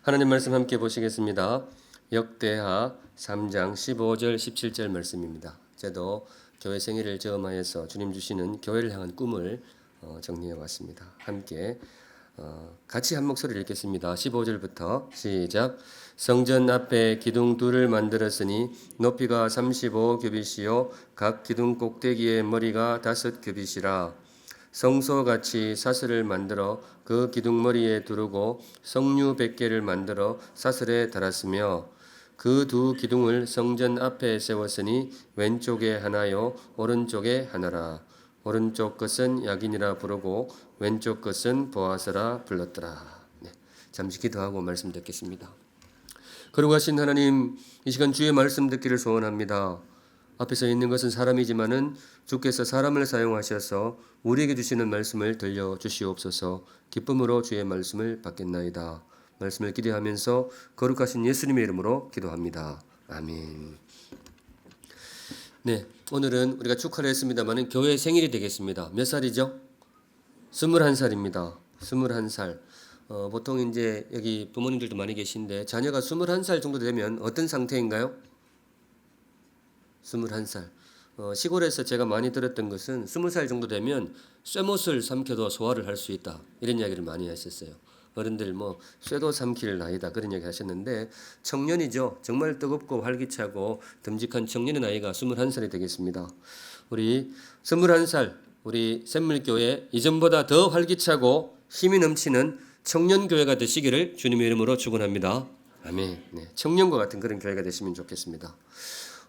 하나님 말씀 함께 보시겠습니다. 역대하 3장 15절 17절 말씀입니다. 저도 교회 생일을 저음하여서 주님 주시는 교회를 향한 꿈을 정리해 왔습니다. 함께 같이 한 목소리를 읽겠습니다. 15절부터 시작. 성전 앞에 기둥 둘을 만들었으니 높이가 35규빗이요 각 기둥 꼭대기의 머리가 5규빗이라. 성소같이 사슬을 만들어 그 기둥머리에 두르고 성류 100개를 만들어 사슬에 달았으며 그 두 기둥을 성전 앞에 세웠으니 왼쪽에 하나요 오른쪽에 하나라. 오른쪽 것은 야긴이라 부르고 왼쪽 것은 보아스라 불렀더라. 네, 잠시 기도하고 말씀 듣겠습니다. 거룩하신 하나님, 이 시간 주의 말씀 듣기를 소원합니다. 앞에 서 있는 것은 사람이지만은 주께서 사람을 사용하셔서 우리에게 주시는 말씀을 들려주시옵소서. 기쁨으로 주의 말씀을 받겠나이다. 말씀을 기대하면서 거룩하신 예수님의 이름으로 기도합니다. 아멘. 네, 오늘은 우리가 축하를 했습니다만 교회 생일이 되겠습니다. 몇 살이죠? 21살입니다. 21살. 보통 이제 여기 부모님들도 많이 계신데 자녀가 21살 정도 되면 어떤 상태인가요? 21살. 시골에서 제가 많이 들었던 것은 20살 정도 되면 쇠못을 삼켜도 소화를 할 수 있다. 이런 이야기를 많이 하셨어요. 어른들 쇠도 삼킬 나이다 그런 이야기 하셨는데 청년이죠. 정말 뜨겁고 활기차고 듬직한 청년의 나이가 21살이 되겠습니다. 우리 21살 우리 샘물교회 이전보다 더 활기차고 힘이 넘치는 청년교회가 되시기를 주님의 이름으로 축원합니다. 아멘. 네, 청년과 같은 그런 교회가 되시면 좋겠습니다.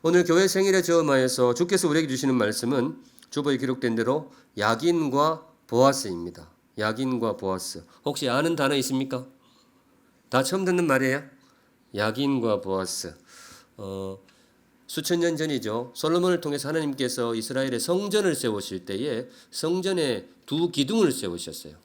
오늘 교회 생일에 저음하여서 주께서 우리에게 주시는 말씀은 주보에 기록된 대로 야긴과 보아스입니다. 야긴과 보아스. 혹시 아는 단어 있습니까? 다 처음 듣는 말이에요? 야긴과 보아스. 수천 년 전이죠. 솔로몬을 통해서 하나님께서 이스라엘의 성전을 세우실 때에 성전에 두 기둥을 세우셨어요.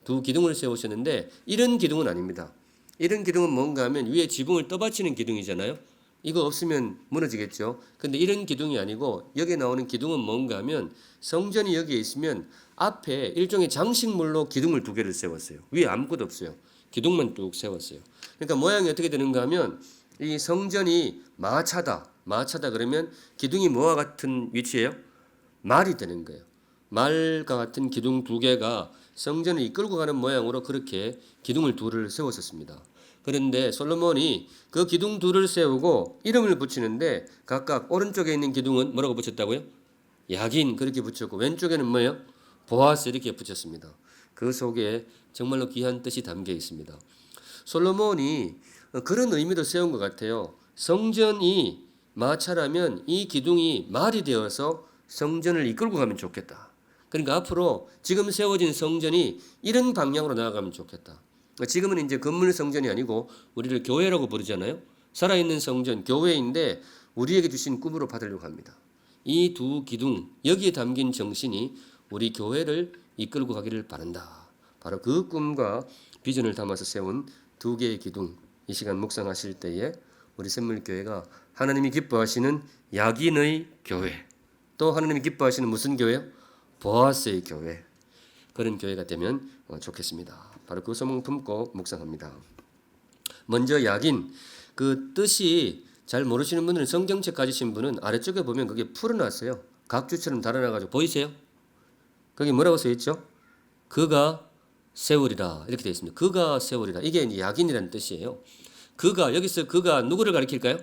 두 기둥을 세우셨는데 이런 기둥은 아닙니다. 이런 기둥은 뭔가 하면 위에 지붕을 떠받치는 기둥이잖아요. 이거 없으면 무너지겠죠. 근데 이런 기둥이 아니고 여기에 나오는 기둥은 뭔가 하면 성전이 여기에 있으면 앞에 일종의 장식물로 기둥을 두 개를 세웠어요. 위에 아무것도 없어요. 기둥만 뚝 세웠어요. 그러니까 모양이 어떻게 되는가 하면 이 성전이 마차다. 마차다 그러면 기둥이 뭐와 같은 위치예요? 말이 되는 거예요. 말과 같은 기둥 두 개가 성전을 이끌고 가는 모양으로 그렇게 기둥을 둘을 세웠었습니다. 그런데 솔로몬이 그 기둥 둘을 세우고 이름을 붙이는데 각각 오른쪽에 있는 기둥은 뭐라고 붙였다고요? 야긴 그렇게 붙였고 왼쪽에는 뭐예요? 보아스 이렇게 붙였습니다. 그 속에 정말로 귀한 뜻이 담겨 있습니다. 솔로몬이 그런 의미도 세운 것 같아요. 성전이 마차라면 이 기둥이 말이 되어서 성전을 이끌고 가면 좋겠다. 그러니까 앞으로 지금 세워진 성전이 이런 방향으로 나아가면 좋겠다. 지금은 이제 건물 성전이 아니고 우리를 교회라고 부르잖아요. 살아있는 성전, 교회인데 우리에게 주신 꿈으로 받으려고 합니다. 이 두 기둥, 여기에 담긴 정신이 우리 교회를 이끌고 가기를 바란다. 바로 그 꿈과 비전을 담아서 세운 두 개의 기둥, 이 시간 묵상하실 때에 우리 샘물교회가 하나님이 기뻐하시는 야긴의 교회, 또 하나님이 기뻐하시는 무슨 교회요? 보아스의 교회. 그런 교회가 되면 좋겠습니다. 바로 그 소망 품고 묵상합니다. 먼저 야긴, 그 뜻이 잘 모르시는 분들은 성경책 가지신 분은 아래쪽에 보면 그게 풀어놨어요. 각주처럼 달아나가지고 보이세요? 거기 뭐라고 써있죠? 그가 세우리라 이렇게 되어 있습니다. 그가 세우리라 이게 이제 야긴이라는 뜻이에요. 그가 여기서 그가 누구를 가리킬까요?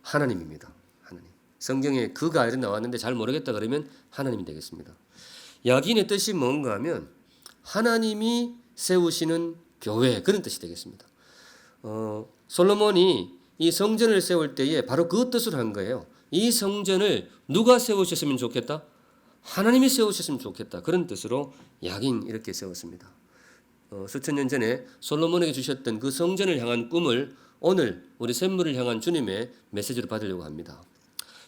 하나님입니다. 하나님. 성경에 그가 이렇게 나왔는데 잘 모르겠다 그러면 하나님이 되겠습니다. 야긴의 뜻이 뭔가 하면 하나님이 세우시는 교회 그런 뜻이 되겠습니다. 솔로몬이 이 성전을 세울 때에 바로 그 뜻을 한 거예요. 이 성전을 누가 세우셨으면 좋겠다? 하나님이 세우셨으면 좋겠다. 그런 뜻으로 야긴 이렇게 세웠습니다. 수천 년 전에 솔로몬에게 주셨던 그 성전을 향한 꿈을 오늘 우리 샘물을 향한 주님의 메시지로 받으려고 합니다.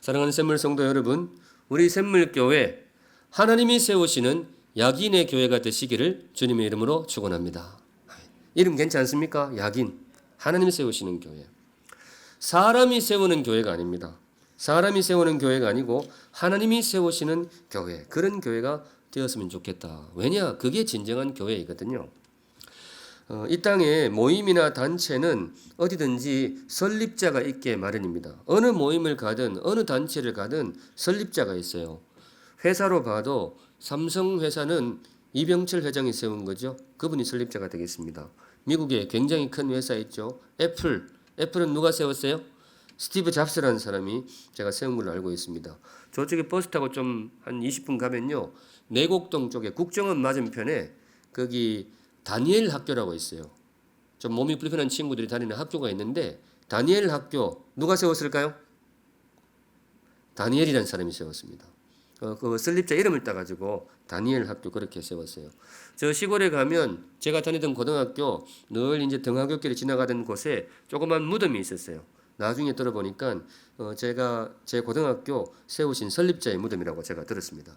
사랑하는 샘물 성도 여러분, 우리 샘물교회 하나님이 세우시는 야긴의 교회가 되시기를 주님의 이름으로 축원합니다. 이름 괜찮습니까? 야긴. 하나님이 세우시는 교회. 사람이 세우는 교회가 아닙니다. 사람이 세우는 교회가 아니고 하나님이 세우시는 교회. 그런 교회가 되었으면 좋겠다. 왜냐? 그게 진정한 교회이거든요. 이 땅에 모임이나 단체는 어디든지 설립자가 있게 마련입니다. 어느 모임을 가든 어느 단체를 가든 설립자가 있어요. 회사로 봐도 삼성 회사는 이병철 회장이 세운 거죠. 그분이 설립자가 되겠습니다. 미국에 굉장히 큰 회사 있죠. 애플은 누가 세웠어요? 스티브 잡스라는 사람이 제가 세운 걸로 알고 있습니다. 저쪽에 버스 타고 좀 한 20분 가면요. 내곡동 쪽에 국정원 맞은편에 거기 다니엘 학교라고 있어요. 좀 몸이 불편한 친구들이 다니는 학교가 있는데 다니엘 학교 누가 세웠을까요? 다니엘이라는 사람이 세웠습니다. 그 설립자 이름을 따가지고 다니엘 학교 그렇게 세웠어요. 저 시골에 가면 제가 다니던 고등학교 늘 이제 등하굣길을 지나가던 곳에 조그만 무덤이 있었어요. 나중에 들어보니까 제가 제 고등학교 세우신 설립자의 무덤이라고 제가 들었습니다.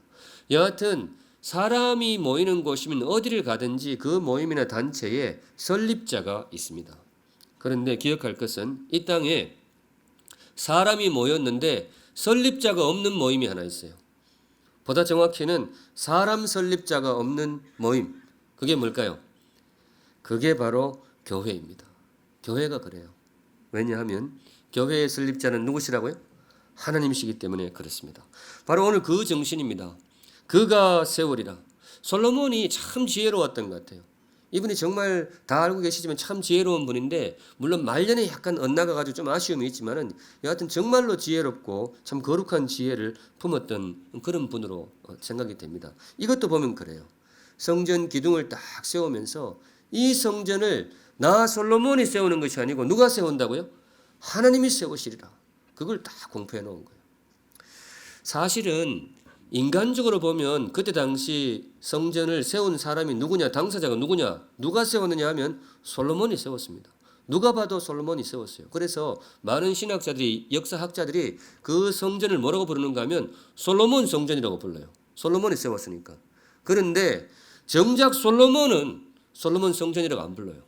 여하튼 사람이 모이는 곳이면 어디를 가든지 그 모임이나 단체에 설립자가 있습니다. 그런데 기억할 것은 이 땅에 사람이 모였는데 설립자가 없는 모임이 하나 있어요. 보다 정확히는 사람 설립자가 없는 모임. 그게 뭘까요? 그게 바로 교회입니다. 교회가 그래요. 왜냐하면 교회의 설립자는 누구시라고요? 하나님이시기 때문에 그렇습니다. 바로 오늘 그 정신입니다. 그가 세우리라. 솔로몬이 참 지혜로웠던 것 같아요. 이분이 정말 다 알고 계시지만 참 지혜로운 분인데 물론 말년에 약간 엇나가가지고 좀 아쉬움이 있지만은 여하튼 정말로 지혜롭고 참 거룩한 지혜를 품었던 그런 분으로 생각이 됩니다. 이것도 보면 그래요. 성전 기둥을 딱 세우면서 이 성전을 나 솔로몬이 세우는 것이 아니고 누가 세운다고요? 하나님이 세우시리라. 그걸 딱 공표해 놓은 거예요. 사실은 인간적으로 보면 그때 당시 성전을 세운 사람이 누구냐, 당사자가 누구냐, 누가 세웠느냐 하면 솔로몬이 세웠습니다. 누가 봐도 솔로몬이 세웠어요. 그래서 많은 신학자들이, 역사학자들이 그 성전을 뭐라고 부르는가 하면 솔로몬 성전이라고 불러요. 솔로몬이 세웠으니까. 그런데 정작 솔로몬은 솔로몬 성전이라고 안 불러요.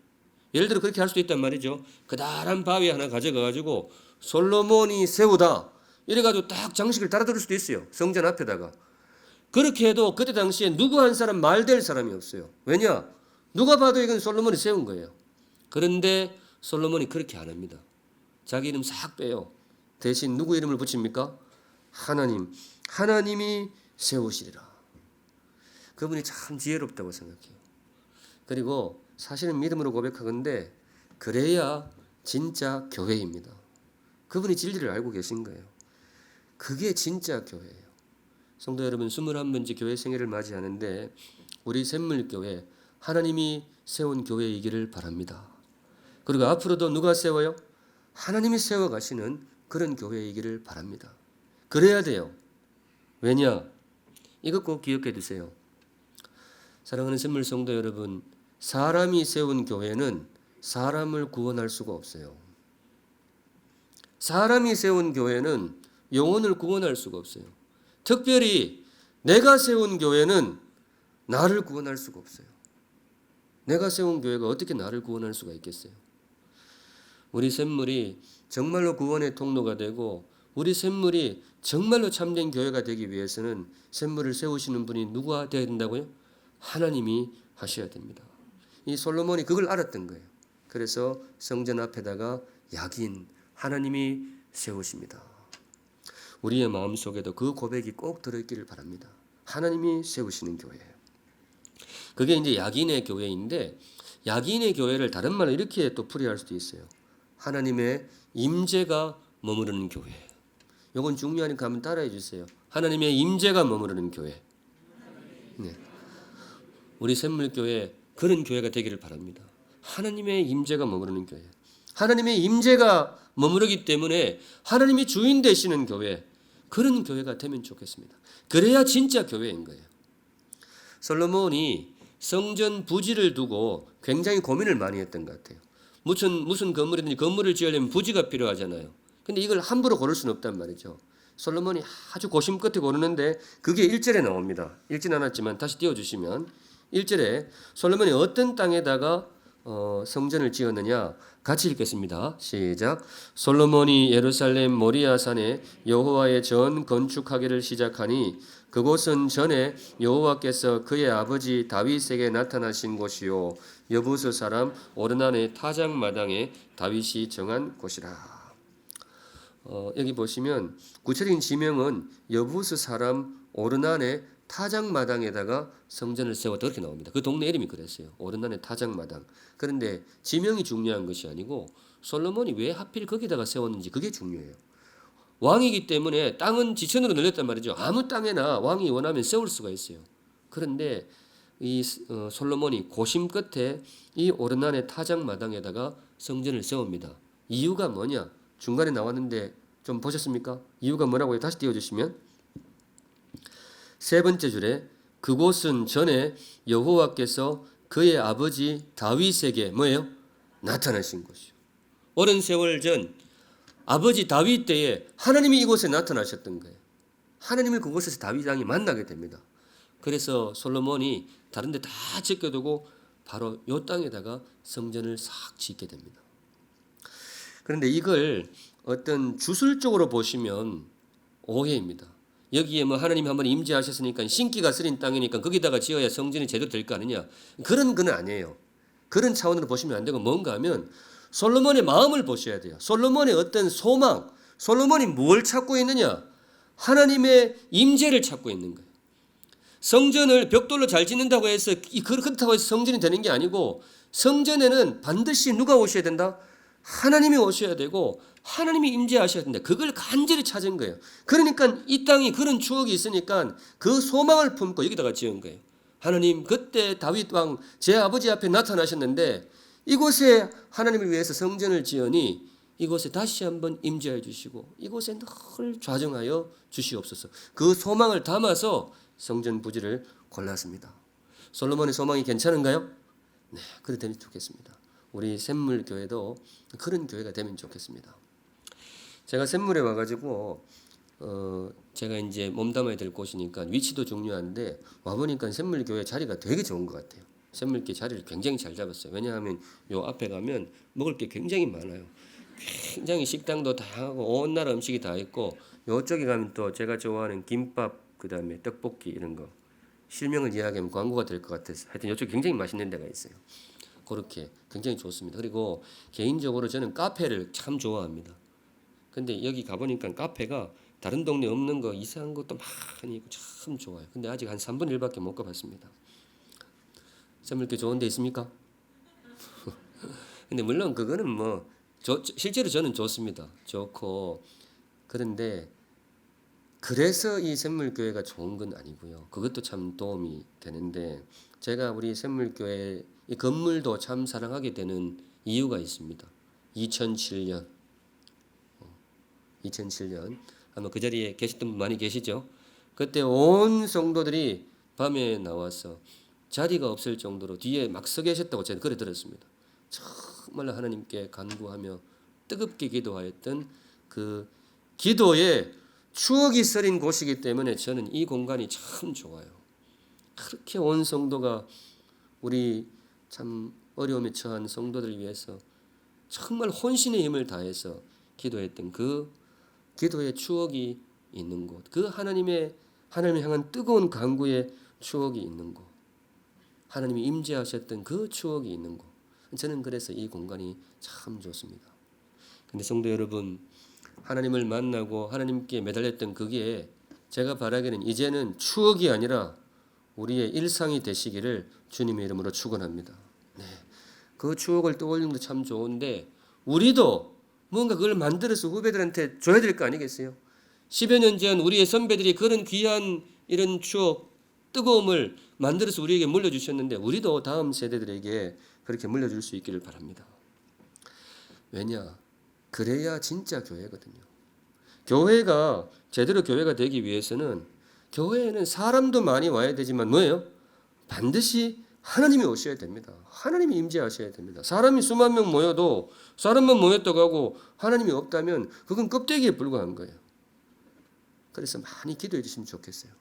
예를 들어 그렇게 할 수도 있단 말이죠. 그다란 바위 하나 가져가가지고 솔로몬이 세우다. 이래가지고 딱 장식을 달아둘 수도 있어요. 성전 앞에다가. 그렇게 해도 그때 당시에 누구 한 사람 말될 사람이 없어요. 왜냐? 누가 봐도 이건 솔로몬이 세운 거예요. 그런데 솔로몬이 그렇게 안 합니다. 자기 이름 싹 빼요. 대신 누구 이름을 붙입니까? 하나님. 하나님이 세우시리라. 그분이 참 지혜롭다고 생각해요. 그리고 사실은 믿음으로 고백하건대 그래야 진짜 교회입니다. 그분이 진리를 알고 계신 거예요. 그게 진짜 교회예요. 성도 여러분, 21번째 교회 생애를 맞이하는데 우리 샘물교회 하나님이 세운 교회이기를 바랍니다. 그리고 앞으로도 누가 세워요? 하나님이 세워가시는 그런 교회이기를 바랍니다. 그래야 돼요. 왜냐? 이것 꼭 기억해 두세요. 사랑하는 샘물 성도 여러분, 사람이 세운 교회는 사람을 구원할 수가 없어요. 사람이 세운 교회는 영혼을 구원할 수가 없어요. 특별히 내가 세운 교회는 나를 구원할 수가 없어요. 내가 세운 교회가 어떻게 나를 구원할 수가 있겠어요? 우리 샘물이 정말로 구원의 통로가 되고 우리 샘물이 정말로 참된 교회가 되기 위해서는 샘물을 세우시는 분이 누가 되어야 된다고요? 하나님이 하셔야 됩니다. 이 솔로몬이 그걸 알았던 거예요. 그래서 성전 앞에다가 야긴 하나님이 세우십니다. 우리의 마음속에도 그 고백이 꼭 들어있기를 바랍니다. 하나님이 세우시는 교회예요. 그게 이제 야긴의 교회인데 야긴의 교회를 다른 말로 이렇게 또 풀이할 수도 있어요. 하나님의 임재가 머무르는 교회. 이건 중요하니까 한번 따라해 주세요. 하나님의 임재가 머무르는 교회. 네. 우리 샘물교회 그런 교회가 되기를 바랍니다. 하나님의 임재가 머무르는 교회. 하나님의 임재가 머무르기 때문에 하나님이 주인 되시는 교회, 그런 교회가 되면 좋겠습니다. 그래야 진짜 교회인 거예요. 솔로몬이 성전 부지를 두고 굉장히 고민을 많이 했던 것 같아요. 무슨 건물이든지 건물을 지으려면 부지가 필요하잖아요. 근데 이걸 함부로 고를 수는 없단 말이죠. 솔로몬이 아주 고심 끝에 고르는데 그게 1절에 나옵니다. 읽진 않았지만 다시 띄워주시면 1절에 솔로몬이 어떤 땅에다가 성전을 지었느냐 같이 읽겠습니다. 시작. 솔로몬이 예루살렘 모리아산에 여호와의 전 건축하기를 시작하니 그곳은 전에 여호와께서 그의 아버지 다윗에게 나타나신 곳이요 여부스 사람 오르난의 타작마당에 다윗이 정한 곳이라. 여기 보시면 구체적인 지명은 여부스 사람 오르난의 타작마당에다가 성전을 세웠다 그렇게 나옵니다. 그 동네 이름이 그랬어요. 오르난의 타작마당. 그런데 지명이 중요한 것이 아니고 솔로몬이 왜 하필 거기다가 세웠는지 그게 중요해요. 왕이기 때문에 땅은 지천으로 늘렸단 말이죠. 아무 땅에나 왕이 원하면 세울 수가 있어요. 그런데 이 솔로몬이 고심 끝에 이 오르난의 타작마당에다가 성전을 세웁니다. 이유가 뭐냐? 중간에 나왔는데 좀 보셨습니까? 이유가 뭐라고요? 다시 띄워주시면 세 번째 줄에 그곳은 전에 여호와께서 그의 아버지 다윗에게 뭐예요? 나타나신 곳이요. 오랜 세월 전 아버지 다윗 때에 하나님이 이곳에 나타나셨던 거예요. 하나님을 그곳에서 다윗 왕이 만나게 됩니다. 그래서 솔로몬이 다른 데 다 제껴두고 바로 이 땅에다가 성전을 싹 짓게 됩니다. 그런데 이걸 어떤 주술적으로 보시면 오해입니다. 여기에 뭐 하나님이 한번 임재하셨으니까 신기가 쓰린 땅이니까 거기다가 지어야 성전이 제대로 될 거 아니냐. 그런 건 아니에요. 그런 차원으로 보시면 안 되고 뭔가 하면 솔로몬의 마음을 보셔야 돼요. 솔로몬의 어떤 소망, 솔로몬이 뭘 찾고 있느냐? 하나님의 임재를 찾고 있는 거예요. 성전을 벽돌로 잘 짓는다고 해서 그렇다고 해서 성전이 되는 게 아니고 성전에는 반드시 누가 오셔야 된다? 하나님이 오셔야 되고 하나님이 임재하셔야 된다. 그걸 간절히 찾은 거예요. 그러니까 이 땅이 그런 추억이 있으니까 그 소망을 품고 여기다가 지은 거예요. 하나님 그때 다윗 왕 제 아버지 앞에 나타나셨는데 이곳에 하나님을 위해서 성전을 지으니 이곳에 다시 한번 임재해 주시고 이곳에 늘 좌정하여 주시옵소서. 그 소망을 담아서 성전 부지를 골랐습니다. 솔로몬의 소망이 괜찮은가요? 네, 그래 되면 좋겠습니다. 우리 샘물교회도 그런 교회가 되면 좋겠습니다. 제가 샘물에 와가지고 제가 이제 몸담아야 될 곳이니까 위치도 중요한데 와보니까 샘물교회 자리가 되게 좋은 것 같아요. 샘물교회 자리를 굉장히 잘 잡았어요. 왜냐하면 요 앞에 가면 먹을 게 굉장히 많아요. 굉장히 식당도 다양하고 온 나라 음식이 다 있고 요쪽에 가면 또 제가 좋아하는 김밥 그다음에 떡볶이 이런 거 실명을 이야기하면 광고가 될 것 같아서 하여튼 요쪽에 굉장히 맛있는 데가 있어요. 그렇게 굉장히 좋습니다. 그리고 개인적으로 저는 카페를 참 좋아합니다. 근데 여기 가보니까 카페가 다른 동네 없는 거 이상한 것도 많이 있고 참 좋아요. 근데 아직 한 3분의 1밖에 못 가봤습니다. 샘물교회 좋은 데 있습니까? 근데 물론 그거는 뭐 실제로 저는 좋습니다. 좋고 그런데 그래서 이 샘물교회가 좋은 건 아니고요. 그것도 참 도움이 되는데 제가 우리 샘물교회 이 건물도 참 사랑하게 되는 이유가 있습니다. 2007년 아마 그 자리에 계셨던 분 많이 계시죠? 그때 온 성도들이 밤에 나와서 자리가 없을 정도로 뒤에 막 서 계셨다고 제가 그래 들었습니다. 정말 하나님께 간구하며 뜨겁게 기도하였던 그 기도에 추억이 서린 곳이기 때문에 저는 이 공간이 참 좋아요. 그렇게 온 성도가 우리 참 어려움에 처한 성도들을 위해서 정말 혼신의 힘을 다해서 기도했던 그 기도의 추억이 있는 곳, 그 하나님을 향한 뜨거운 간구의 추억이 있는 곳, 하나님이 임재하셨던 그 추억이 있는 곳. 저는 그래서 이 공간이 참 좋습니다. 근데 성도 여러분, 하나님을 만나고 하나님께 매달렸던 그게 제가 바라기는 이제는 추억이 아니라 우리의 일상이 되시기를 주님의 이름으로 축원합니다. 네, 그 추억을 떠올리는 것도 참 좋은데 우리도 뭔가 그걸 만들어서 후배들한테 줘야 될 거 아니겠어요? 10여 년 전 우리의 선배들이 그런 귀한 이런 추억, 뜨거움을 만들어서 우리에게 물려주셨는데 우리도 다음 세대들에게 그렇게 물려줄 수 있기를 바랍니다. 왜냐? 그래야 진짜 교회거든요. 교회가 제대로 교회가 되기 위해서는 교회에는 사람도 많이 와야 되지만 뭐예요? 반드시 하나님이 오셔야 됩니다. 하나님이 임재하셔야 됩니다. 사람이 수만 명 모여도 사람만 모였다고 하고 하나님이 없다면 그건 껍데기에 불과한 거예요. 그래서 많이 기도해 주시면 좋겠어요.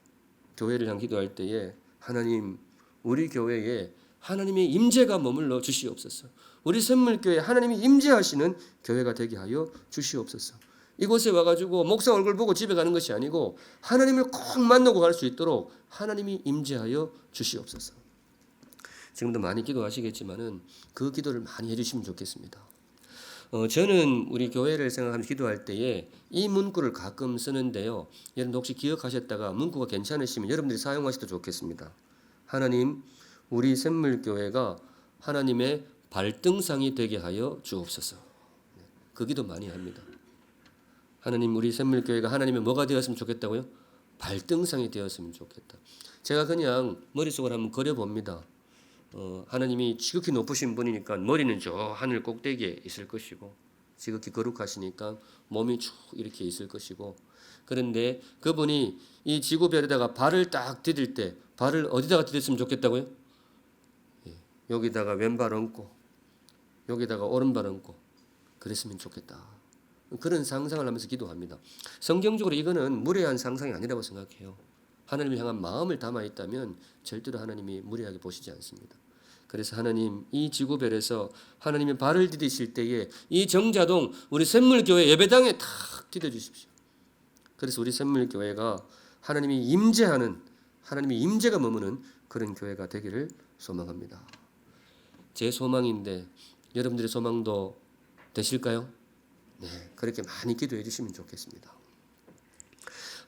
교회를 향해 기도할 때에 하나님 우리 교회에 하나님의 임재가 머물러 주시옵소서. 우리 샘물교회에 하나님이 임재하시는 교회가 되게 하여 주시옵소서. 이곳에 와가지고 목사 얼굴 보고 집에 가는 것이 아니고 하나님을 꼭 만나고 갈 수 있도록 하나님이 임재하여 주시옵소서. 지금도 많이 기도하시겠지만은 그 기도를 많이 해주시면 좋겠습니다. 저는 우리 교회를 생각하면서 기도할 때에 이 문구를 가끔 쓰는데요. 여러분도 혹시 기억하셨다가 문구가 괜찮으시면 여러분들이 사용하셔도 좋겠습니다. 하나님, 우리 샘물교회가 하나님의 발등상이 되게 하여 주옵소서. 그 기도 많이 합니다. 하나님, 우리 샘물교회가 하나님의 뭐가 되었으면 좋겠다고요? 발등상이 되었으면 좋겠다. 제가 그냥 머릿속으로 한번 그려봅니다. 하나님이 지극히 높으신 분이니까 머리는 저 하늘 꼭대기에 있을 것이고 지극히 거룩하시니까 몸이 쭉 이렇게 있을 것이고, 그런데 그분이 이 지구별에다가 발을 딱 디딜 때 발을 어디다가 디뎠으면 좋겠다고요? 여기다가 왼발 얹고 여기다가 오른발 얹고 그랬으면 좋겠다. 그런 상상을 하면서 기도합니다. 성경적으로 이거는 무례한 상상이 아니라고 생각해요. 하나님을 향한 마음을 담아 있다면 절대로 하나님이 무례하게 보시지 않습니다. 그래서 하나님, 이 지구별에서 하나님의 발을 디디실 때에 이 정자동 우리 샘물교회 예배당에 탁 디뎌 주십시오. 그래서 우리 샘물교회가 하나님이 임재하는, 하나님의 임재가 머무는 그런 교회가 되기를 소망합니다. 제 소망인데 여러분들의 소망도 되실까요? 네, 그렇게 많이 기도해 주시면 좋겠습니다.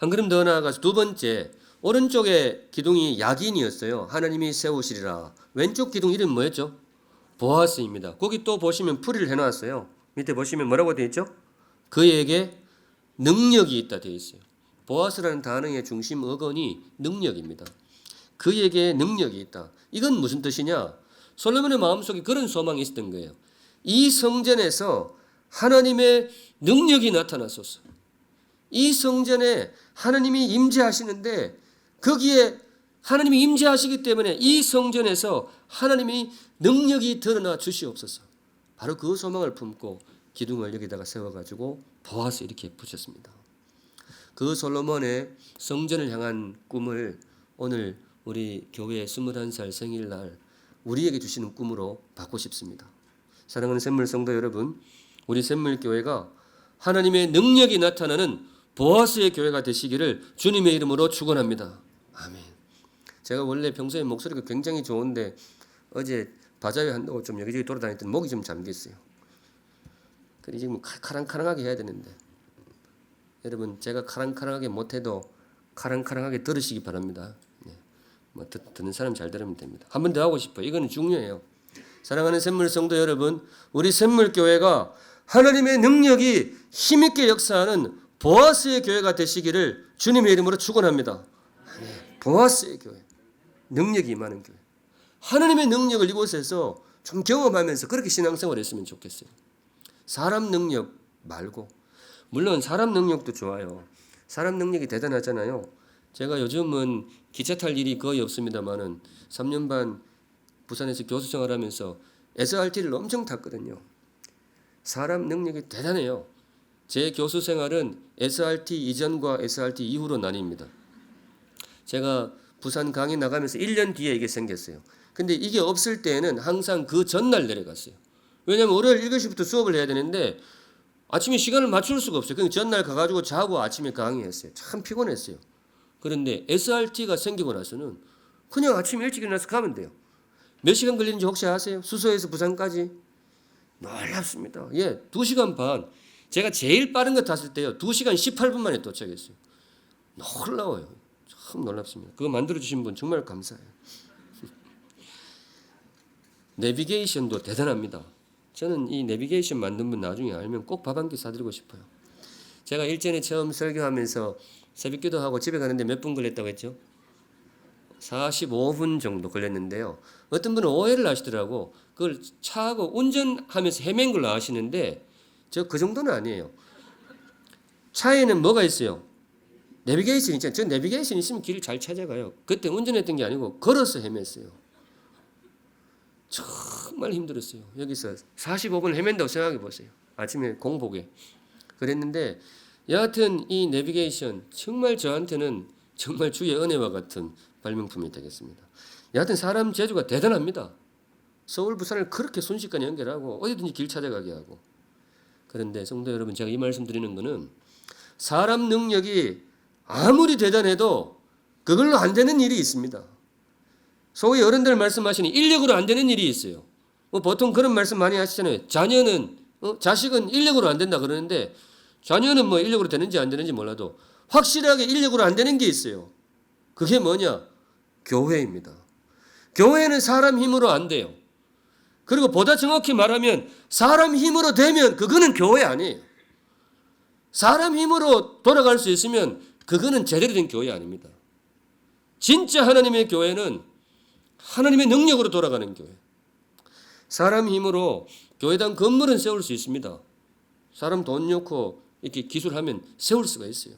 한 걸음 더 나아가서 두 번째, 오른쪽에 기둥이 야긴이었어요. 하나님이 세우시리라. 왼쪽 기둥 이름 뭐였죠? 보아스입니다. 거기 또 보시면 풀이를 해놨어요. 밑에 보시면 뭐라고 되어 있죠? 그에게 능력이 있다 되어 있어요. 보아스라는 단어의 중심 어건이 능력입니다. 그에게 능력이 있다. 이건 무슨 뜻이냐? 솔로몬의 마음속에 그런 소망이 있었던 거예요. 이 성전에서 하나님의 능력이 나타나소서. 이 성전에 하나님이 임재하시는데 거기에 하나님이 임재하시기 때문에 이 성전에서 하나님이 능력이 드러나 주시옵소서. 바로 그 소망을 품고 기둥을 여기다가 세워가지고 보아서 이렇게 붙였습니다. 그 솔로몬의 성전을 향한 꿈을 오늘 우리 교회 21살 생일날 우리에게 주시는 꿈으로 받고 싶습니다. 사랑하는 샘물 성도 여러분, 우리 샘물교회가 하나님의 능력이 나타나는 보아스의 교회가 되시기를 주님의 이름으로 축원합니다. 아멘. 제가 원래 평소에 목소리가 굉장히 좋은데 어제 바자회 한다고 좀 여기저기 돌아다녔더니 목이 좀 잠겼어요. 그래서 지금 카랑카랑하게 해야 되는데 여러분, 제가 카랑카랑하게 못해도 카랑카랑하게 들으시기 바랍니다. 네. 뭐 듣는 사람 잘 들으면 됩니다. 한 번 더 하고 싶어요. 이거는 중요해요. 사랑하는 샘물 성도 여러분, 우리 샘물교회가 하나님의 능력이 힘있게 역사하는 보아스의 교회가 되시기를 주님의 이름으로 축원합니다. 보아스의 교회, 능력이 임하는 교회. 하나님의 능력을 이곳에서 좀 경험하면서 그렇게 신앙생활을 했으면 좋겠어요. 사람 능력 말고, 물론 사람 능력도 좋아요. 사람 능력이 대단하잖아요. 제가 요즘은 기차 탈 일이 거의 없습니다만은 3년 반 부산에서 교수 생활하면서 SRT를 엄청 탔거든요. 사람 능력이 대단해요. 제 교수 생활은 SRT 이전과 SRT 이후로 나뉩니다. 제가 부산 강의 나가면서 1년 뒤에 이게 생겼어요. 근데 이게 없을 때에는 항상 그 전날 내려갔어요. 왜냐하면 월요일 7시부터 수업을 해야 되는데 아침에 시간을 맞출 수가 없어요. 그냥 전날 가가지고 자고 아침에 강의했어요. 참 피곤했어요. 그런데 SRT가 생기고 나서는 그냥 아침 일찍 일어나서 가면 돼요. 몇 시간 걸리는지 혹시 아세요? 수서에서 부산까지? 놀랍습니다. 예, 2시간 반. 제가 제일 빠른 거 탔을 때요, 2시간 18분 만에 도착했어요. 놀라워요. 참 놀랍습니다. 그거 만들어주신 분 정말 감사해요. 내비게이션도 대단합니다. 저는 이 내비게이션 만든 분 나중에 알면 꼭 밥 한 끼 사드리고 싶어요. 제가 일전에 처음 설교하면서 새벽기도 하고 집에 가는데 몇 분 걸렸다고 했죠? 45분 정도 걸렸는데요. 어떤 분은 오해를 하시더라고. 그걸 차하고 운전하면서 헤맨 걸로 아시는데 저 그 정도는 아니에요. 차에는 뭐가 있어요? 내비게이션 있잖아요. 저 내비게이션 있으면 길을 잘 찾아가요. 그때 운전했던 게 아니고 걸어서 헤맸어요. 정말 힘들었어요. 여기서 45분 헤맨다고 생각해 보세요. 아침에 공복에. 그랬는데 여하튼 이 내비게이션 정말 저한테는 정말 주의 은혜와 같은 발명품이 되겠습니다. 여하튼 사람 재주가 대단합니다. 서울 부산을 그렇게 순식간에 연결하고 어디든지 길 찾아가게 하고. 그런데 성도 여러분, 제가 이 말씀 드리는 거는 사람 능력이 아무리 대단해도 그걸로 안 되는 일이 있습니다. 소위 어른들 말씀하시는 인력으로 안 되는 일이 있어요. 보통 그런 말씀 많이 하시잖아요. 자식은 인력으로 안 된다 그러는데 자녀는 뭐 인력으로 되는지 안 되는지 몰라도 확실하게 인력으로 안 되는 게 있어요. 그게 뭐냐? 교회입니다. 교회는 사람 힘으로 안 돼요. 그리고 보다 정확히 말하면 사람 힘으로 되면 그거는 교회 아니에요. 사람 힘으로 돌아갈 수 있으면 그거는 제대로 된 교회 아닙니다. 진짜 하나님의 교회는 하나님의 능력으로 돌아가는 교회. 사람 힘으로 교회당 건물은 세울 수 있습니다. 사람 돈 넣고 이렇게 기술하면 세울 수가 있어요.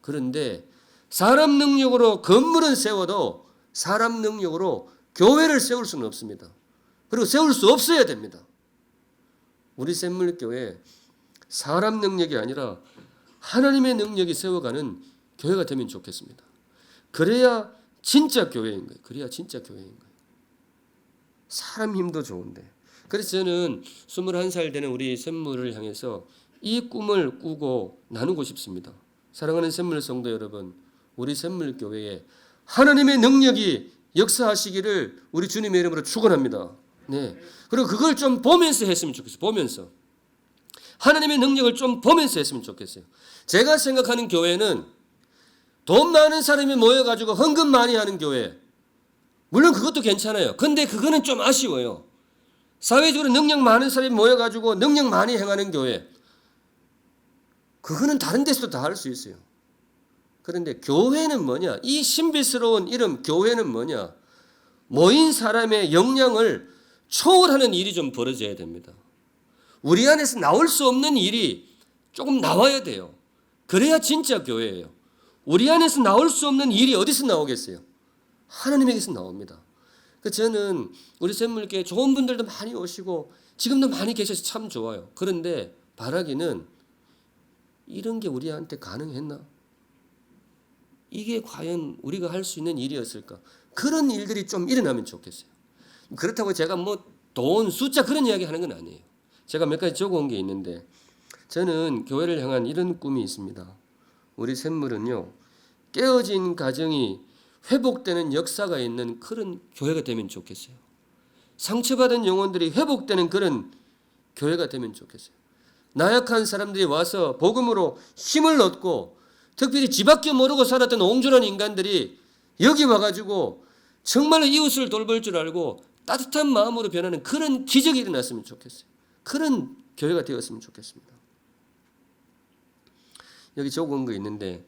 그런데 사람 능력으로 건물은 세워도 사람 능력으로 교회를 세울 수는 없습니다. 그리고 세울 수 없어야 됩니다. 우리 샘물교회 사람 능력이 아니라 하나님의 능력이 세워가는 교회가 되면 좋겠습니다. 그래야 진짜 교회인 거예요. 그래야 진짜 교회인 거예요. 사람 힘도 좋은데. 그래서 저는 21살 되는 우리 샘물을 향해서 이 꿈을 꾸고 나누고 싶습니다. 사랑하는 샘물 성도 여러분, 우리 샘물교회에 하나님의 능력이 역사하시기를 우리 주님의 이름으로 축원합니다. 네. 그리고 그걸 좀 보면서 했으면 좋겠어요. 보면서. 하나님의 능력을 좀 보면서 했으면 좋겠어요. 제가 생각하는 교회는 돈 많은 사람이 모여가지고 헌금 많이 하는 교회. 물론 그것도 괜찮아요. 근데 그거는 좀 아쉬워요. 사회적으로 능력 많은 사람이 모여가지고 능력 많이 행하는 교회. 그거는 다른 데서도 다 할 수 있어요. 그런데 교회는 뭐냐? 이 신비스러운 이름 교회는 뭐냐? 모인 사람의 역량을 초월하는 일이 좀 벌어져야 됩니다. 우리 안에서 나올 수 없는 일이 조금 나와야 돼요. 그래야 진짜 교회예요. 우리 안에서 나올 수 없는 일이 어디서 나오겠어요? 하나님에게서 나옵니다. 저는 우리 샘물교회 좋은 분들도 많이 오시고 지금도 많이 계셔서 참 좋아요. 그런데 바라기는 이런 게 우리한테 가능했나? 이게 과연 우리가 할 수 있는 일이었을까? 그런 일들이 좀 일어나면 좋겠어요. 그렇다고 제가 뭐 돈, 숫자 그런 이야기 하는 건 아니에요. 제가 몇 가지 적어온 게 있는데 저는 교회를 향한 이런 꿈이 있습니다. 우리 샘물은요, 깨어진 가정이 회복되는 역사가 있는 그런 교회가 되면 좋겠어요. 상처받은 영혼들이 회복되는 그런 교회가 되면 좋겠어요. 나약한 사람들이 와서 복음으로 힘을 얻고 특별히 지밖에 모르고 살았던 옹졸한 인간들이 여기 와가지고 정말로 이웃을 돌볼 줄 알고 따뜻한 마음으로 변하는 그런 기적이 일어났으면 좋겠어요. 그런 교회가 되었으면 좋겠습니다. 여기 적은 거 있는데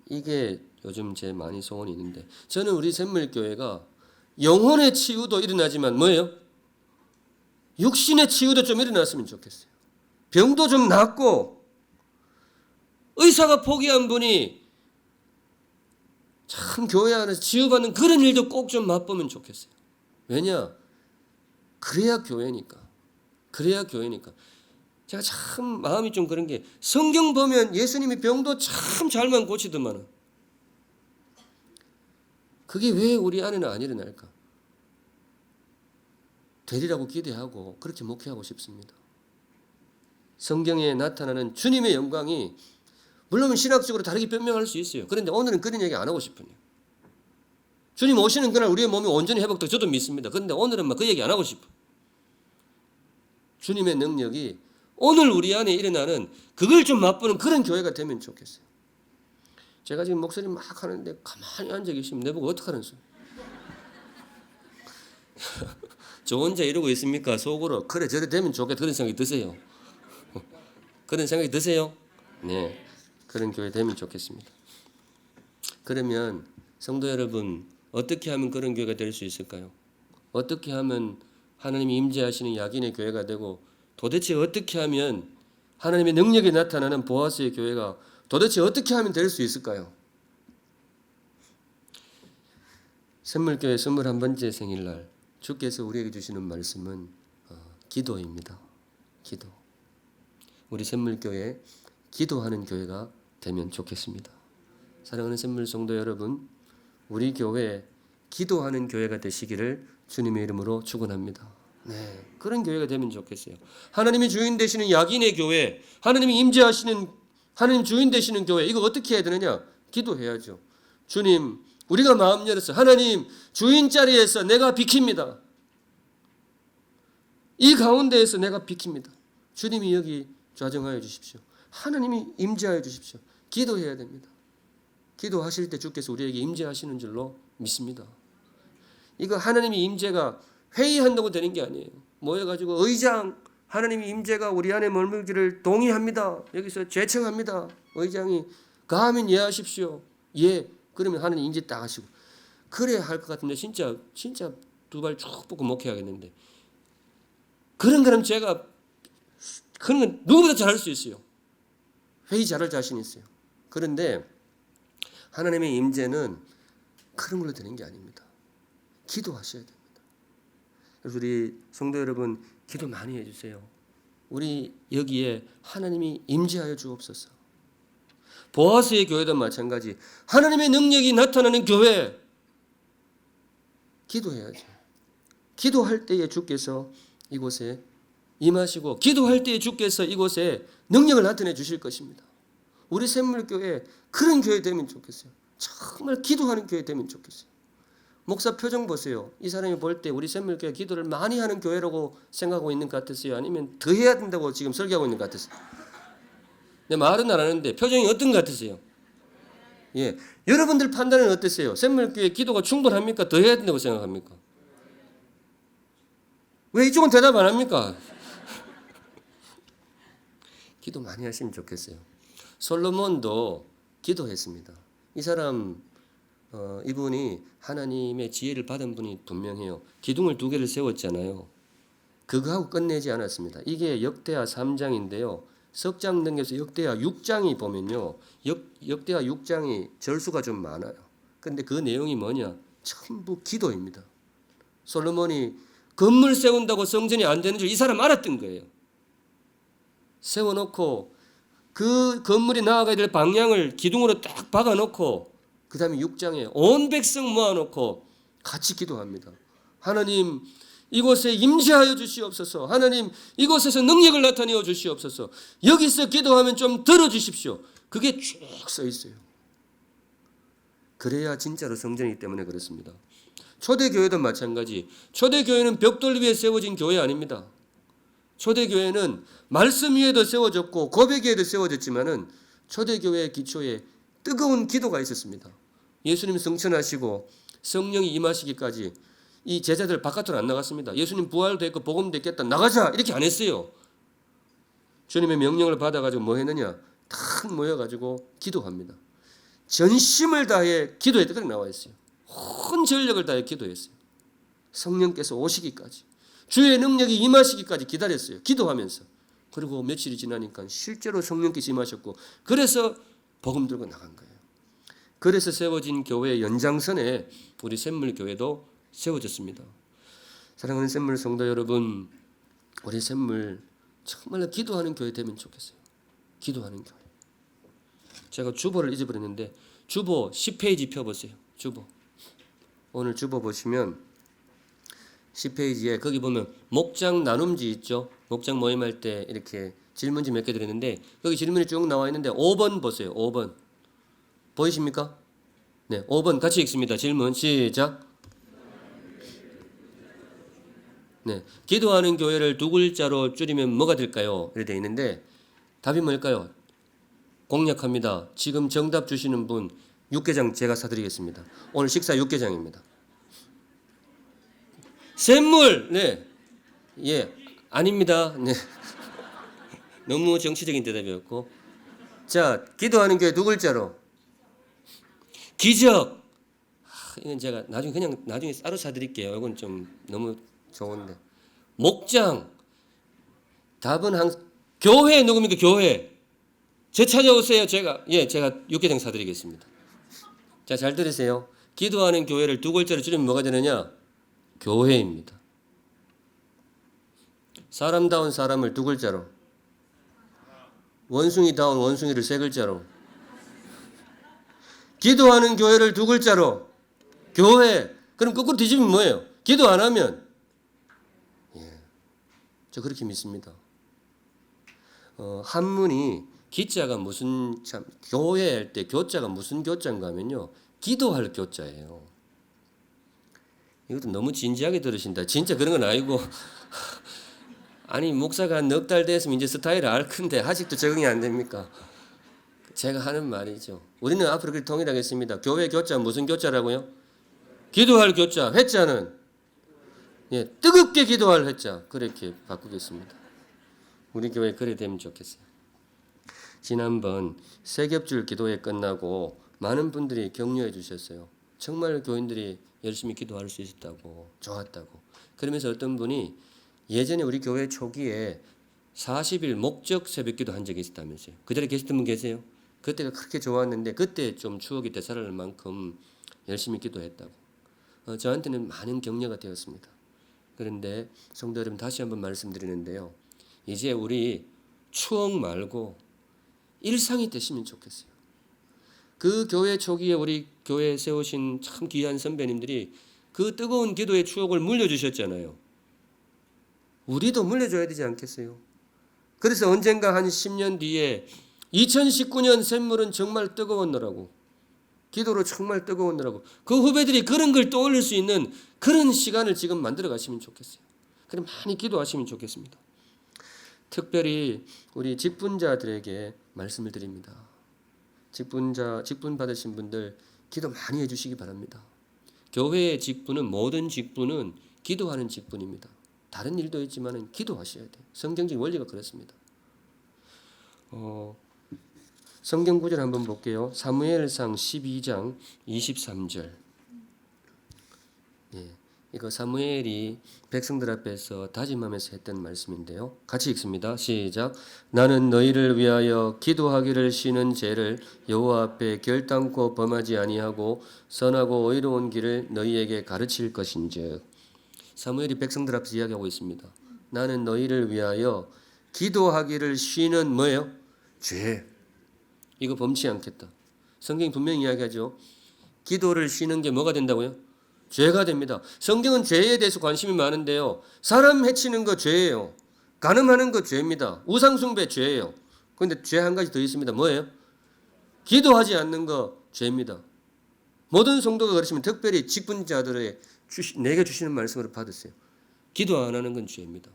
이게 요즘 제 많이 소원이 있는데 저는 우리 샘물교회가 영혼의 치유도 일어나지만 뭐예요? 육신의 치유도 좀 일어났으면 좋겠어요. 병도 좀 낫고 의사가 포기한 분이 참 교회 안에서 치유받는 그런 일도 꼭 좀 맛보면 좋겠어요. 왜냐? 그래야 교회니까. 그래야 교회니까. 제가 참 마음이 좀 그런 게 성경 보면 예수님이 병도 참 잘만 고치더만은 그게 왜 우리 안에는 안 일어날까? 되리라고 기대하고 그렇게 목회하고 싶습니다. 성경에 나타나는 주님의 영광이 물론 신학적으로 다르게 변명할 수 있어요. 그런데 오늘은 그런 얘기 안 하고 싶어요. 주님 오시는 그날 우리의 몸이 온전히 회복되고 저도 믿습니다. 그런데 오늘은 막 그 얘기 안 하고 싶어. 주님의 능력이 오늘 우리 안에 일어나는 그걸 좀 맛보는 그런 교회가 되면 좋겠어요. 제가 지금 목소리 막 하는데 가만히 앉아 계시면 내보고 어떡하는 소리. 저 혼자 이러고 있습니까? 속으로 그래 저래 되면 좋겠다 그런 생각이 드세요. 그런 생각이 드세요? 네, 그런 교회 되면 좋겠습니다. 그러면 성도 여러분 어떻게 하면 그런 교회가 될 수 있을까요? 어떻게 하면 하나님이 임재하시는 야긴의 교회가 되고 도대체 어떻게 하면 하나님의 능력이 나타나는 보아스의 교회가 도대체 어떻게 하면 될 수 있을까요? 샘물교회 21번째 생일날 주께서 우리에게 주시는 말씀은 기도입니다. 기도. 우리 샘물교회 기도하는 교회가 되면 좋겠습니다. 사랑하는 샘물 성도 여러분, 우리 교회 기도하는 교회가 되시기를 주님의 이름으로 축원합니다. 네, 그런 교회가 되면 좋겠어요. 하나님이 주인 되시는 야긴의 교회, 하나님이 임재하시는 하나님 주인 되시는 교회, 이거 어떻게 해야 되느냐? 기도해야죠. 주님, 우리가 마음 열어서 하나님 주인 자리에서 내가 비킵니다. 이 가운데에서 내가 비킵니다. 주님이 여기 좌정하여 주십시오. 하나님이 임재하여 주십시오. 기도해야 됩니다. 기도하실 때 주께서 우리에게 임재하시는 줄로 믿습니다. 이거 하나님의 임재가 회의한다고 되는 게 아니에요. 모여가지고 의장, 하나님의 임재가 우리 안에 머물기를 동의합니다. 여기서 제청합니다. 의장이 가면 예하십시오. 예. 그러면 하나님 임재 딱 하시고. 그래야 할 것 같은데 진짜 두 발 쭉 뻗고 목회하겠는데. 그런 거는 제가 그런 건 누구보다 잘할 수 있어요. 회의 잘할 자신이 있어요. 그런데 하나님의 임재는 그런 걸로 되는 게 아닙니다. 기도하셔야 됩니다. 그래서 우리 성도 여러분 기도 많이 해주세요. 우리 여기에 하나님이 임재하여 주옵소서. 보아스의 교회도 마찬가지. 하나님의 능력이 나타나는 교회 기도해야죠. 기도할 때에 주께서 이곳에 임하시고 기도할 때에 주께서 이곳에 능력을 나타내 주실 것입니다. 우리 샘물교회 그런 교회 되면 좋겠어요. 정말 기도하는 교회 되면 좋겠어요. 목사 표정 보세요. 이 사람이 볼 때 우리 샘물교회 기도를 많이 하는 교회라고 생각하고 있는 것 같았어요? 아니면 더 해야 된다고 지금 설교하고 있는 것 같았어요? 내 말은 안 하는데 표정이 어떤 것 같으세요? 예, 여러분들 판단은 어떠세요? 샘물교회 기도가 충분합니까? 더 해야 된다고 생각합니까? 왜 이쪽은 대답 안 합니까? 기도 많이 하시면 좋겠어요. 솔로몬도 기도했습니다. 이 사람 이분이 하나님의 지혜를 받은 분이 분명해요. 기둥을 2개를 세웠잖아요. 그거하고 끝내지 않았습니다. 이게 역대하 3장인데요. 석장 넘겨서 역대하 6장이 보면요. 역대하 6장이 절수가 좀 많아요. 그런데 그 내용이 뭐냐? 전부 기도입니다. 솔로몬이 건물 세운다고 성전이 안 되는 줄 이 사람 알았던 거예요. 세워놓고 그 건물이 나아가야 될 방향을 기둥으로 딱 박아놓고 그 다음에 6장에 온 백성 모아놓고 같이 기도합니다. 하나님 이곳에 임재하여 주시옵소서. 하나님 이곳에서 능력을 나타내어 주시옵소서. 여기서 기도하면 좀 들어주십시오. 그게 쭉 써 있어요. 그래야 진짜로 성전이기 때문에 그렇습니다. 초대교회도 마찬가지. 초대교회는 벽돌 위에 세워진 교회 아닙니다. 초대교회는 말씀 위에도 세워졌고 고백 위에도 세워졌지만은 초대교회의 기초에 뜨거운 기도가 있었습니다. 예수님 성천하시고 성령이 임하시기까지 이 제자들 바깥으로 안 나갔습니다. 예수님 부활됐고 복음됐겠다 나가자 이렇게 안 했어요. 주님의 명령을 받아가지고 뭐 했느냐? 탁 모여가지고 기도합니다. 전심을 다해 기도했다 그렇게 나와 있어요. 온 전력을 다해 기도했어요. 성령께서 오시기까지 주의 능력이 임하시기까지 기다렸어요. 기도하면서. 그리고 며칠이 지나니까 실제로 성령께서 임하셨고 그래서 복음 들고 나간 거예요. 그래서 세워진 교회의 연장선에 우리 샘물교회도 세워졌습니다. 사랑하는 샘물 성도 여러분, 우리 샘물 정말로 기도하는 교회 되면 좋겠어요. 기도하는 교회. 제가 주보를 잊어버렸는데 주보 10페이지 펴보세요. 주보. 오늘 주보 보시면 10페이지에 거기 보면 목장 나눔지 있죠. 목장 모임할 때 이렇게 질문지 몇 개 드렸는데 거기 질문이 쭉 나와 있는데 5번 보세요. 5번. 보이십니까? 네, 5번 같이 읽습니다. 질문 시작. 네, 기도하는 교회를 2글자로 줄이면 뭐가 될까요? 이렇게 되어 있는데 답이 뭘까요? 공략합니다. 지금 정답 주시는 분 육개장 제가 사드리겠습니다. 오늘 식사 육개장입니다. 샘물, 네, 예, 아닙니다. 네, 너무 정치적인 대답이었고, 자, 기도하는 교회 2글자로 기적. 이건 제가 나중에 따로 사드릴게요. 이건 좀 너무 좋은데. 목장. 답은 항상 교회 누굽니까? 교회. 제 찾아오세요. 제가 육개장 사드리겠습니다. 자, 잘 들으세요. 기도하는 교회를 2글자로 줄이면 뭐가 되느냐? 교회입니다. 사람다운 사람을 2글자로, 원숭이다운 원숭이를 3글자로, 기도하는 교회를 2글자로 교회. 그럼 거꾸로 뒤집으면 뭐예요? 기도 안 하면 저 그렇게 믿습니다. 한문이 기자가 무슨 참 교회 할 때 교자가 무슨 교자인가 하면요. 기도할 교자예요. 이것도 너무 진지하게 들으신다. 진짜 그런 건 아니고 아니 목사가 한 넉 달 됐으면 이제 스타일을 알 건데 아직도 적응이 안 됩니까? 제가 하는 말이죠. 우리는 앞으로 그렇게 통일하겠습니다. 교회 교자 무슨 교자라고요? 기도할 교자. 회자는 뜨겁게 기도할 회자. 그렇게 바꾸겠습니다. 우리 교회 그래 되면 좋겠어요. 지난번 세겹줄 기도회 끝나고 많은 분들이 격려해 주셨어요. 정말 교인들이 열심히 기도할 수 있었다고, 좋았다고. 그러면서 어떤 분이 예전에 우리 교회 초기에 40일 목적 새벽기도 한 적이 있었다면서요. 그 자리에 계셨던 분 계세요? 그때가 그렇게 좋았는데 그때 좀 추억이 되살아날 만큼 열심히 기도했다고. 저한테는 많은 격려가 되었습니다. 그런데 성도 여러분 다시 한번 말씀드리는데요. 이제 우리 추억 말고 일상이 되시면 좋겠어요. 그 교회 초기에 우리 교회에 세우신 참 귀한 선배님들이 그 뜨거운 기도의 추억을 물려주셨잖아요. 우리도 물려줘야 되지 않겠어요? 그래서 언젠가 한 10년 뒤에 2019년 샘물은 정말 뜨거웠노라고, 기도로 정말 뜨거웠노라고, 그 후배들이 그런 걸 떠올릴 수 있는 그런 시간을 지금 만들어 가시면 좋겠어요. 그럼 많이 기도하시면 좋겠습니다. 특별히 우리 직분자들에게 말씀을 드립니다. 직분 받으신 분들 기도 많이 해주시기 바랍니다. 교회의 직분은, 모든 직분은 기도하는 직분입니다. 다른 일도 있지만 기도하셔야 돼요. 성경적 원리가 그렇습니다. 성경 구절 한번 볼게요. 사무엘상 12장 23절. 이거 사무엘이 백성들 앞에서 다짐하면서 했던 말씀인데요. 같이 읽습니다. 시작. 나는 너희를 위하여 기도하기를 쉬는 죄를 여호와 앞에 결단코 범하지 아니하고 선하고 의로운 길을 너희에게 가르칠 것인즉. 사무엘이 백성들 앞에서 이야기하고 있습니다. 나는 너희를 위하여 기도하기를 쉬는 뭐예요? 죄. 이거 범치 않겠다. 성경이 분명히 이야기하죠. 기도를 쉬는 게 뭐가 된다고요? 죄가 됩니다. 성경은 죄에 대해서 관심이 많은데요. 사람 해치는 거 죄예요. 간음하는 거 죄입니다. 우상숭배 죄예요. 그런데 죄 한 가지 더 있습니다. 뭐예요? 기도하지 않는 거 죄입니다. 모든 성도가 그러시면 특별히 직분자들의 내게 주시는 말씀으로 받으세요. 기도 안 하는 건 죄입니다.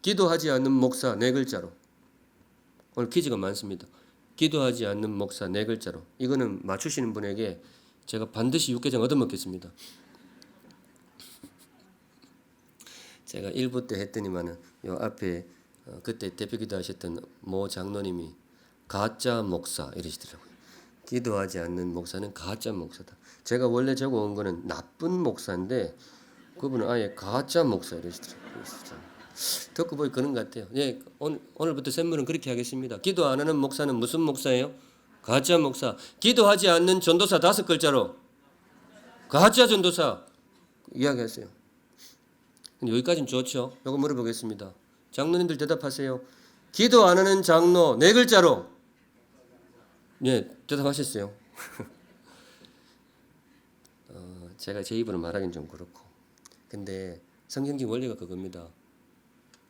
기도하지 않는 목사 네 글자로. 오늘 퀴즈가 많습니다. 기도하지 않는 목사 네 글자로. 이거는 맞추시는 분에게 제가 반드시 육개장 얻어먹겠습니다. 제가 1부 때 했더니만은 요 앞에 그때 대표기도 하셨던 모 장로님이 가짜 목사 이러시더라고요. 기도하지 않는 목사는 가짜 목사다. 제가 원래 적어온 거는 나쁜 목사인데 그분은 아예 가짜 목사 이러시더라고요. 듣고 보니 그런 것 같아요. 예, 오늘부터 샘물은 그렇게 하겠습니다. 기도 안 하는 목사는 무슨 목사예요? 가짜 목사. 기도하지 않는 전도사 5글자로 가짜 전도사 이야기하세요. 여기까지는 좋죠. 이거 물어보겠습니다. 장로님들 대답하세요. 기도 안 하는 장로 4글자로. 네, 대답하셨어요. 제가 제 입으로 말하기는 좀 그렇고. 근데 성경적 원리가 그겁니다.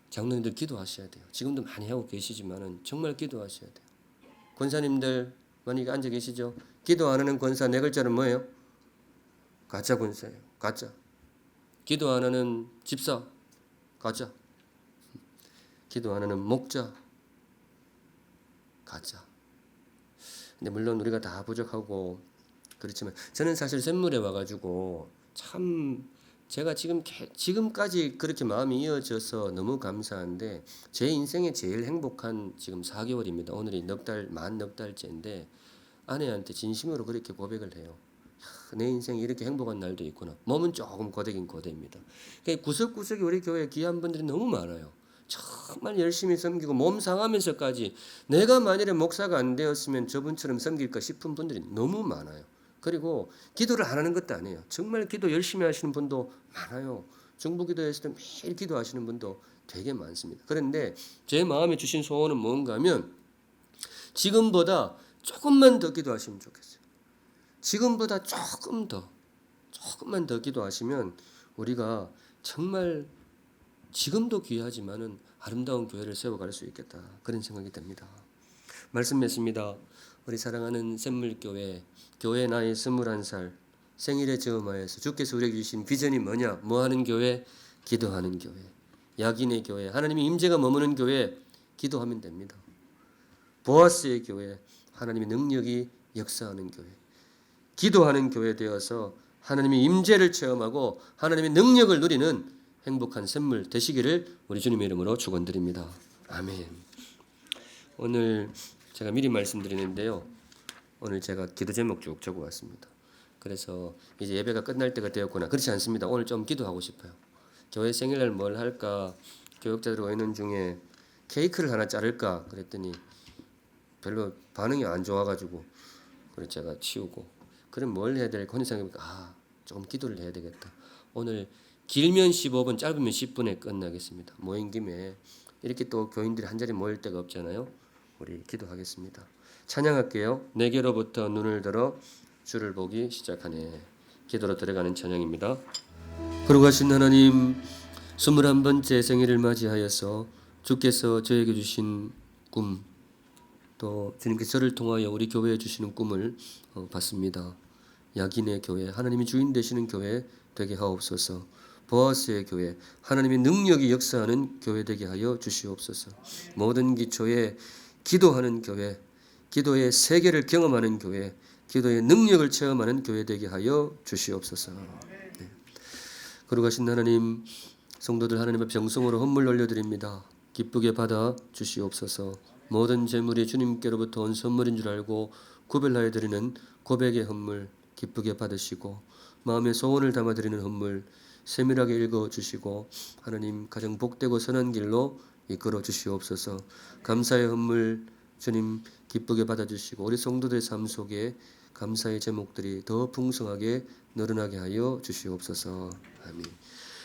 장로님들 기도하셔야 돼요. 지금도 많이 하고 계시지만은 정말 기도하셔야 돼요. 권사님들 만약에 앉아 계시죠? 기도 안 하는 권사 4글자는 뭐예요? 가짜 권사예요. 가짜. 기도 안 하는 집사. 가짜. 기도 안 하는 목자. 가짜. 근데 물론 우리가 다 부족하고 그렇지만 저는 사실 샘물에 와가지고 참 제가 지금까지 그렇게 마음이 이어져서 너무 감사한데 제 인생에 제일 행복한 지금 4개월입니다. 오늘이 만 넉 달째인데 아내한테 진심으로 그렇게 고백을 해요. 내 인생에 이렇게 행복한 날도 있구나. 몸은 조금 고되긴 고됩니다. 구석구석에 우리 교회 귀한 분들이 너무 많아요. 정말 열심히 섬기고 몸 상하면서까지 내가 만일에 목사가 안 되었으면 저분처럼 섬길까 싶은 분들이 너무 많아요. 그리고 기도를 안 하는 것도 아니에요. 정말 기도 열심히 하시는 분도 많아요. 중부기도에서 매일 기도하시는 분도 되게 많습니다. 그런데 제 마음에 주신 소원은 뭔가 하면 지금보다 조금만 더 기도하시면 좋겠어요. 지금보다 조금만 더 기도하시면 우리가 정말 지금도 귀하지만은 아름다운 교회를 세워갈 수 있겠다. 그런 생각이 듭니다. 말씀 맺습니다. 우리 사랑하는 샘물교회, 교회 나이 21살, 생일에 즈음하여서 주께서 우리에게 주신 비전이 뭐냐? 뭐하는 교회? 기도하는 교회. 약인의 교회, 하나님의 임재가 머무는 교회, 기도하면 됩니다. 보아스의 교회, 하나님의 능력이 역사하는 교회, 기도하는 교회 되어서 하나님의 임재를 체험하고 하나님의 능력을 누리는 행복한 샘물 되시기를 우리 주님의 이름으로 축원드립니다. 아멘. 오늘 제가 미리 말씀드리는데요. 오늘 제가 기도 제목 쭉 적어왔습니다. 그래서 이제 예배가 끝날 때가 되었구나. 그렇지 않습니다. 오늘 좀 기도하고 싶어요. 교회 생일날 뭘 할까? 교육자들 와 있는 중에 케이크를 하나 자를까? 그랬더니 별로 반응이 안 좋아가지고 그래서 제가 치우고 그럼 뭘 해야 될까? 생각해보니까 조금 기도를 해야 되겠다. 오늘 길면 15분, 짧으면 10분에 끝나겠습니다. 모인 김에 이렇게 또 교인들이 한 자리 모일 데가 없잖아요. 우리 기도하겠습니다. 찬양할게요. 내게로부터 눈을 들어 주를 보기 시작하네. 기도로 들어가는 찬양입니다. 거룩하신 하나님, 21번째 생일을 맞이하여서 주께서 저에게 주신 꿈, 또 주님께서 저를 통하여 우리 교회에 주시는 꿈을 받습니다. 약인의 교회, 하나님이 주인 되시는 교회 되게 하옵소서. 보아스의 교회, 하나님의 능력이 역사하는 교회 되게 하여 주시옵소서. 모든 기초에 기도하는 교회, 기도의 세계를 경험하는 교회, 기도의 능력을 체험하는 교회 되게 하여 주시옵소서. 네. 거룩하신 하나님, 성도들 하나님 앞에 정성으로 헌물 올려드립니다. 기쁘게 받아 주시옵소서. 모든 재물이 주님께로부터 온 선물인 줄 알고 구별하여 드리는 고백의 헌물 기쁘게 받으시고, 마음의 소원을 담아 드리는 헌물 세밀하게 읽어 주시고, 하나님 가정 복되고 선한 길로 이끌어 주시옵소서. 감사의 헌물 주님 기쁘게 받아 주시고, 우리 성도들의 삶 속에 감사의 제목들이 더 풍성하게 늘어나게 하여 주시옵소서. 아멘.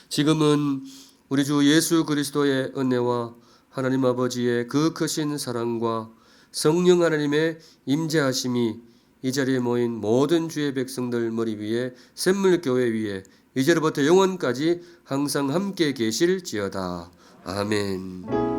지금은 우리 주 예수 그리스도의 은혜와 하나님 아버지의 그 크신 사랑과 성령 하나님의 임재하심이 이 자리에 모인 모든 주의 백성들 머리 위에, 샘물교회 위에 이제로부터 영원까지 항상 함께 계실지어다. 아멘.